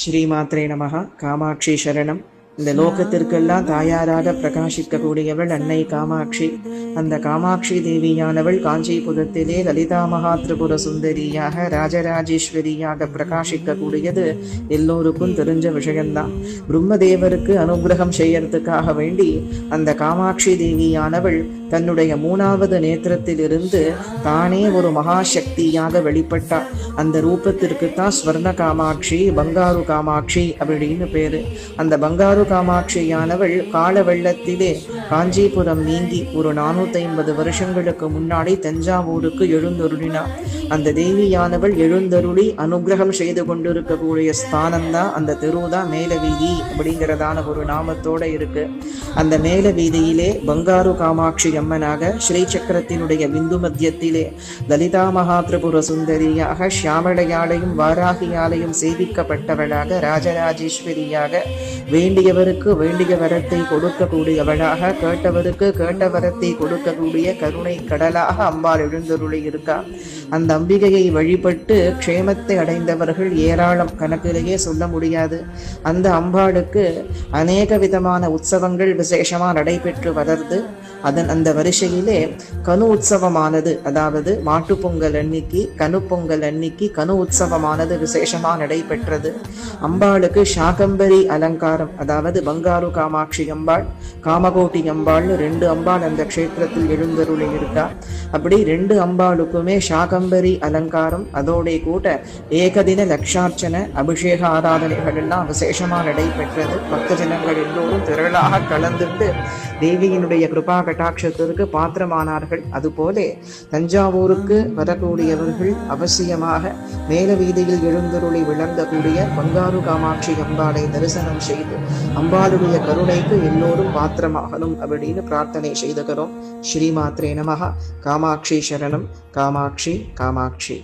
ஸ்ரீமாத்ரே நமஹ. காமாட்சி சரணம். இந்த லோகத்திற்கெல்லாம் தாயாராக பிரகாசிக்கக்கூடியவள் அன்னை காமாட்சி. அந்த காமாட்சி தேவியானவள் காஞ்சிபுரத்திலே லலிதா மகா திரிபுர சுந்தரியாக ராஜராஜேஸ்வரியாக பிரகாசிக்கக்கூடியது எல்லோருக்கும் தெரிஞ்ச விஷயம்தான். பிரம்மதேவருக்கு அனுகிரகம் செய்யறதுக்காக வேண்டி அந்த காமாட்சி தேவியானவள் தன்னுடைய 3வது நேத்திரத்திலிருந்து தானே ஒரு மகாசக்தியாக வெளிப்பட்டார். அந்த ரூபத்திற்கு தான் ஸ்வர்ண காமாட்சி, பங்காரு காமாட்சி அப்படின்னு பேரு. அந்த பங்காரு காமாட்சியானவள் கால வெள்ளத்திலே காஞ்சிபுரம் நீங்கி ஒரு 450 வருஷங்களுக்கு முன்னாடி தஞ்சாவூருக்கு எழுந்தருளினார். அந்த தேவியானவள் எழுந்தருளி அனுகிரகம் செய்து கொண்டிருக்கக்கூடிய ஸ்தானம்தான் அந்த தெருதான் மேல வீதி அப்படிங்கிறதான ஒரு நாமத்தோட இருக்கு. அந்த மேல வீதியிலே பங்காரு காமாட்சி அம்மனாக ஸ்ரீ சக்கரத்தினுடைய பிந்து மத்தியத்திலே லலிதா மகா திரிபுர சுந்தரியாக ஷியாமளையாலையும் வாராகியாலையும் சேவிக்கப்பட்டவளாக ராஜராஜேஸ்வரியாக வேண்டியவருக்கு வேண்டிய வரத்தை கொடுக்கக்கூடியவளாக கேட்டவருக்கு கேட்ட வரத்தை கொடுக்கக்கூடிய கருணை கடலாக அம்பாள் எழுந்தருளி இருக்கா. அந்த அம்பிகையை வழிபட்டு க்ஷேமத்தை அடைந்தவர்கள் ஏராளம், கணக்கிலேயே சொல்ல முடியாது. அந்த அம்பாளுக்கு அநேக விதமான உற்சவங்கள் விசேஷமா நடைபெற்று வளர்ந்து அந்த வரிசையிலே கனு உற்சவமானது, அதாவது மாட்டு பொங்கல் அன்னைக்கு கனு பொங்கல் அன்னைக்கு கனு உற்சவமானது விசேஷமா நடைபெற்றது. அம்பாளுக்கு சாகம்பரி அலங்காரம், அதாவது பங்காரு காமாட்சி அம்பாள், காமகோட்டி அம்பாள்னு 2 அம்பாள் அந்த க்ஷேத்திரத்தில் எழுந்தருளி இருக்கா. அப்படி 2 அம்பாளுக்குமே சாகம்பரி அலங்காரம், அதோட கூட ஏகதின லட்சார்ச்சனை அபிஷேக ஆராதனைகள் எல்லாம் விசேஷமா நடைபெற்றது. பக்த ஜனங்கள் எல்லோரும் திரளாக கலந்துட்டு தேவியினுடைய கிருபா கட்டாட்சத்திற்கு பாத்திரமானார்கள். அதுபோல தஞ்சாவூருக்கு வரக்கூடியவர்கள் அவசியமாக மேல வீதியில் எழுந்தருளி விளங்கக்கூடிய பங்காரு காமாட்சி அம்பாளை தரிசனம் செய்து அம்பாளுடைய கருணைக்கு எல்லோரும் பாத்திரமாகணும் அப்படின்னு பிரார்த்தனை செய்துகிறோம். ஸ்ரீமாத்ரே நமஹ. காமாட்சி சரணம். காமாட்சி காமாட்சி.